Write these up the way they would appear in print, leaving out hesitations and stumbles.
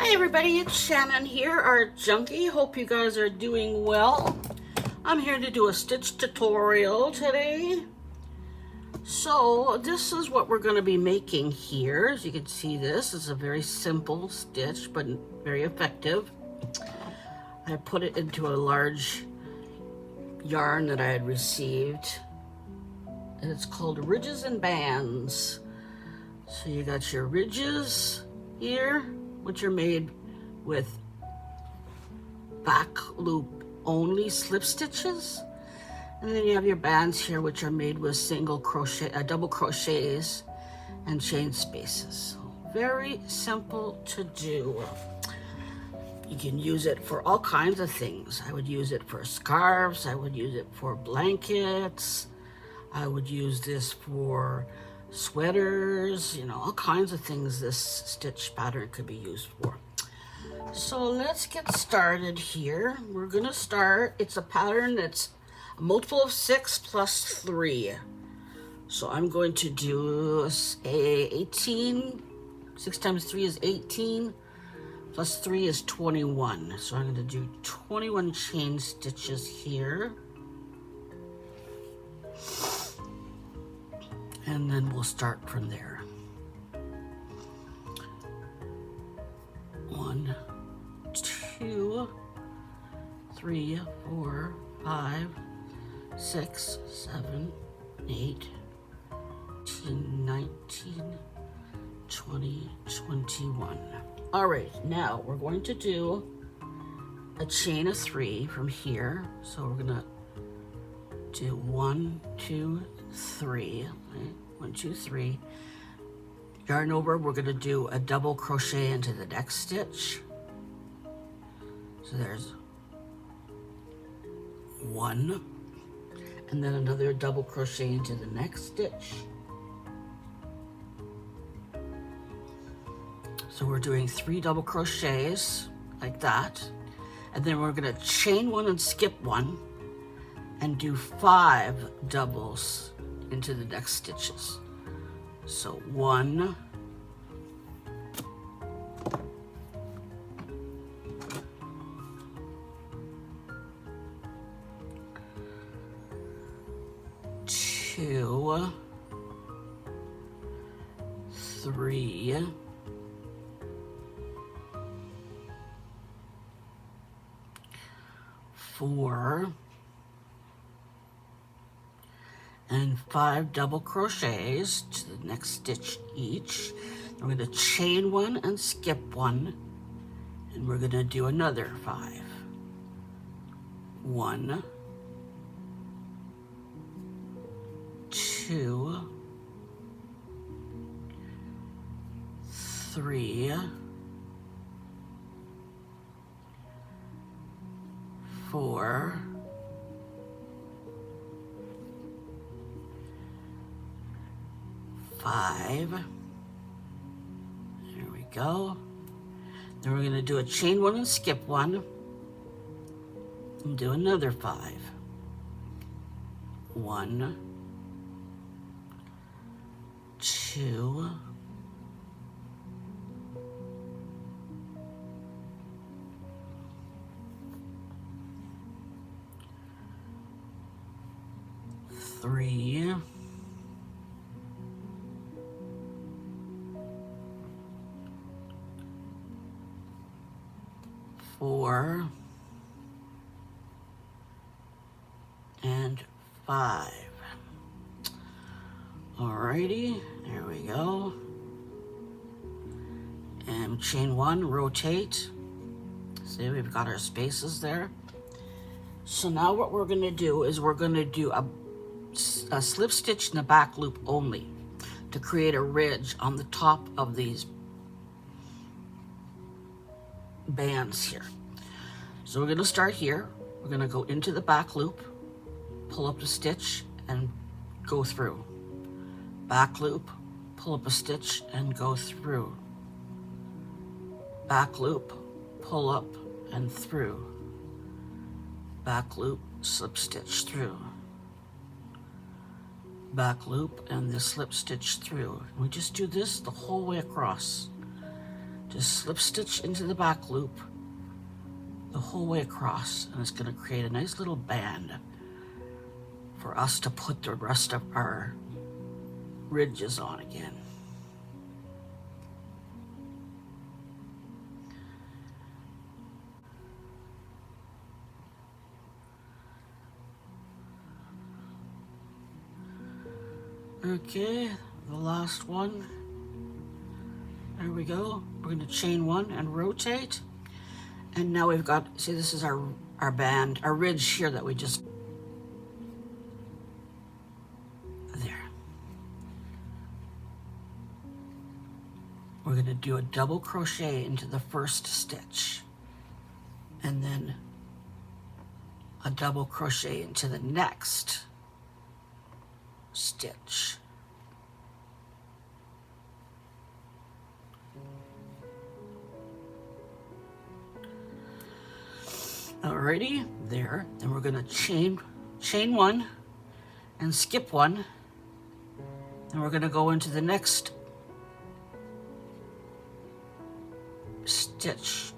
Hi everybody, it's Shannon here, our junkie. Hope you guys are doing well. I'm here to do a stitch tutorial today. So this is what we're going to be making here. As you can see, this is a very simple stitch, but very effective. I put it into a large yarn that I had received, and it's called Ridges and Bands. So you got your ridges here, which are made with back loop only slip stitches, and then you have your bands here, which are made with single crochet, double crochets and chain spaces. So very simple to do. You can use it for all kinds of things. I would use it for scarves, I would use it for blankets, I would use this for sweaters, all kinds of things this stitch pattern could be used for. So let's get started here. We're gonna start, it's a pattern that's a multiple of 6 plus 3. So I'm going to do a 18, 6 times 3 is 18, plus 3 is 21. So I'm gonna do 21 chain stitches here. And then we'll start from there. 1, 2, 3, 4, 5, 6, 7, 8, 18, 19, 20, 21. All right, now we're going to do a chain of 3 from here. So we're gonna do 1, 2, 3. Okay? 1, 2, 3. Yarn over, we're gonna do a double crochet into the next stitch. So there's 1, and then another double crochet into the next stitch. So we're doing 3 double crochets like that, and then we're gonna chain 1 and skip 1 and do 5 doubles into the next stitches. So 1, 2, 3, 4, and 5 double crochets to the next stitch each. We're going to chain 1 and skip 1, and we're going to do another 5. 1, 2, 3, 4, 5. There we go. Then we're going to do a chain 1 and skip 1 and do another 5. 1, 2, 3, 4, and 5. Alrighty, there we go. And chain 1, rotate. See, we've got our spaces there. So now what we're going to do is we're going to do a slip stitch in the back loop only to create a ridge on the top of these bands here. So we're going to start here. We're going to go into the back loop, pull up a stitch and go through. Back loop, pull up a stitch and go through. Back loop, pull up and through. Back loop, slip stitch through. Back loop and the slip stitch through. We just do this the whole way across. Just slip stitch into the back loop the whole way across, and it's going to create a nice little band for us to put the rest of our ridges on again. Okay, the last one. There we go. We're going to chain one and rotate. And now we've got, see, this is our band, our ridge here that we just, there. We're going to do a double crochet into the first stitch, and then a double crochet into the next stitch. Alrighty, there. Then we're going to chain one and skip one. And we're going to go into the next stitch.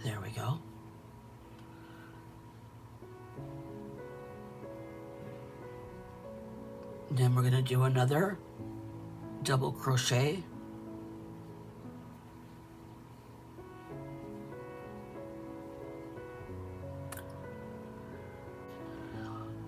There we go. Then we're going to do another double crochet.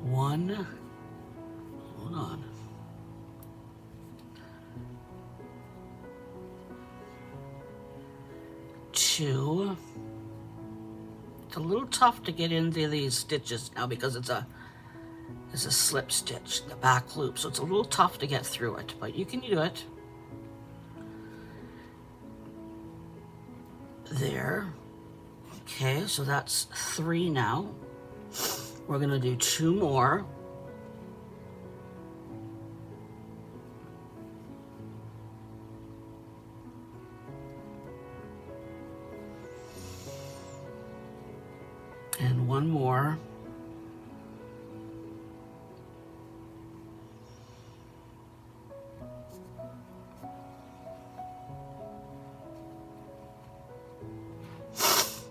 One, hold on. Two. It's a little tough to get into these stitches now because it's a slip stitch, the back loop, so it's a little tough to get through it, but you can do it. There. Okay, so that's 3 now. We're going to do 2 more. And 1 more.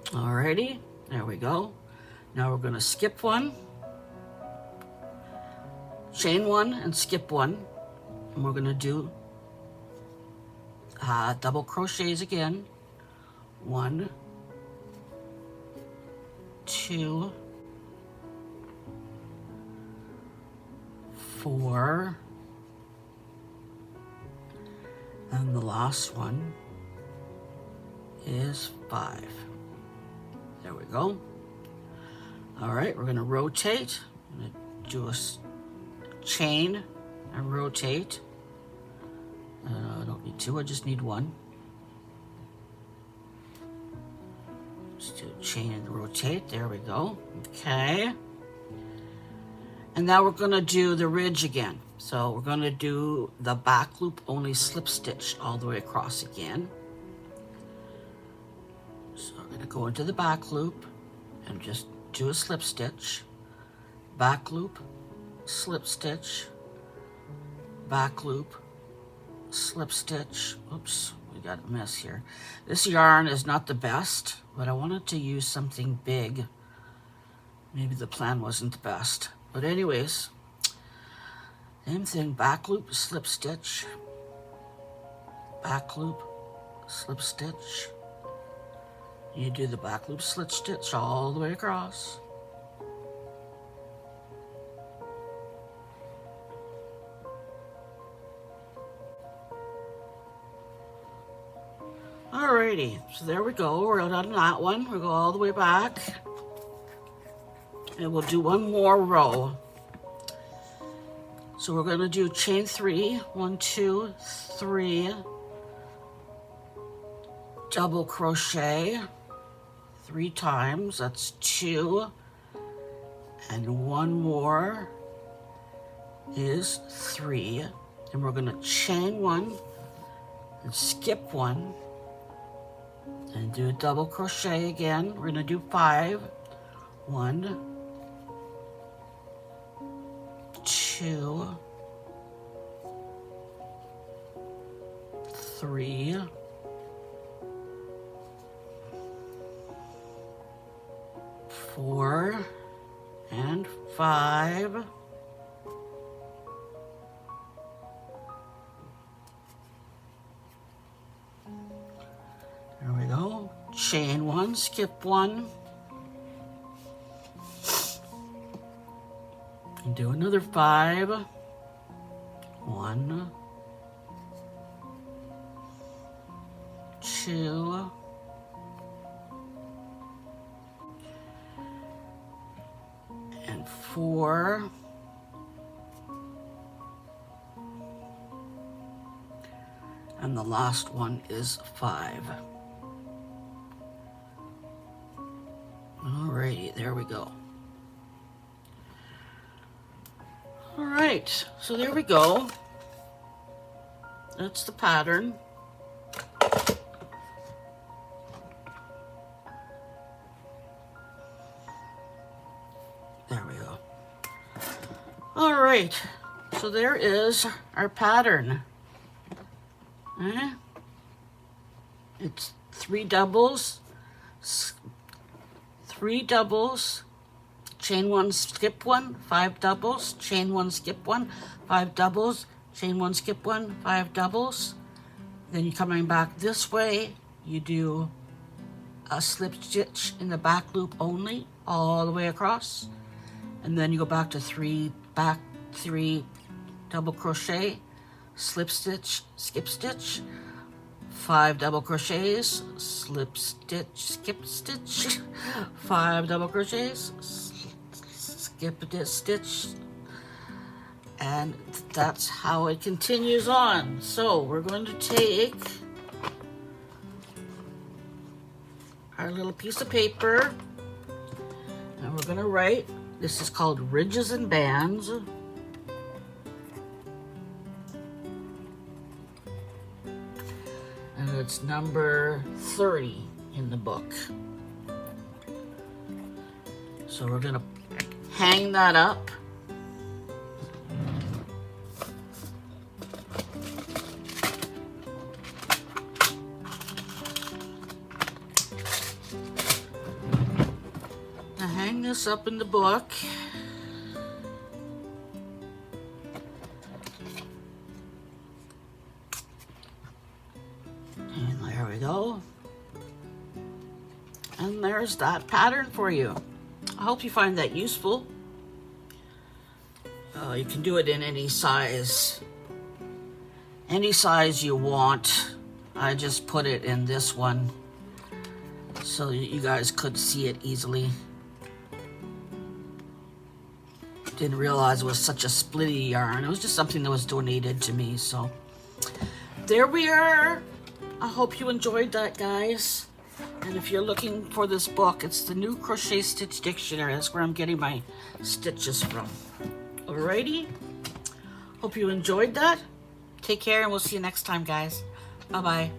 Alrighty, there we go. Now we're going to skip one, chain one and skip one, and we're going to do double crochets again. 1, 2, 4, and the last one is 5. There we go. All right, we're going to rotate. I'm going to do a chain and rotate. I don't need 2, I just need 1. Just do a chain and rotate. There we go. Okay. And now we're going to do the ridge again. So we're going to do the back loop only slip stitch all the way across again. So I'm going to go into the back loop and just do a slip stitch, back loop, slip stitch, back loop, slip stitch. Oops, we got a mess here. This yarn is not the best, but I wanted to use something big. Maybe the plan wasn't the best. But anyways, same thing, back loop, slip stitch, back loop, slip stitch. You do the back loop slip stitch all the way across. Alrighty, so there we go. We're done that one. We'll go all the way back. And we'll do 1 more row. So we're going to do chain 3. 1, 2, 3. Double crochet 3 times. That's 2. And 1 more is 3. And we're going to chain 1 and skip 1 and do a double crochet again. We're going to do 5. 1, 2, 3, 4 and 5. There we go. Chain 1, skip 1. And do another 5. 1, 2, and 4. And the last one is 5. Alrighty, there we go. All right, so there we go. That's the pattern. There we go. All right, so there is our pattern. It's 3 doubles, chain 1, skip 1, 5 doubles, chain 1, skip 1, 5 doubles, chain 1, skip 1, 5 doubles. Then you're coming back this way, you do a slip stitch in the back loop only, all the way across. And then you go back to 3 double crochet, slip stitch, skip stitch, 5 double crochets, slip stitch, skip stitch, 5 double crochets, skip stitch, and that's how it continues on. So we're going to take our little piece of paper and we're going to write, this is called ridges and bands. And it's number 30 in the book. So we're gonna hang that up. Now hang this up in the book. Go. And there's that pattern for you. I hope you find that useful. You can do it in any size you want. I just put it in this one so you guys could see it easily. Didn't realize it was such a splitty yarn. It was just something that was donated to me, so there we are. I hope you enjoyed that, guys. And if you're looking for this book, it's the New Crochet Stitch Dictionary. That's where I'm getting my stitches from. Alrighty. Hope you enjoyed that. Take care, and we'll see you next time, guys. Bye-bye.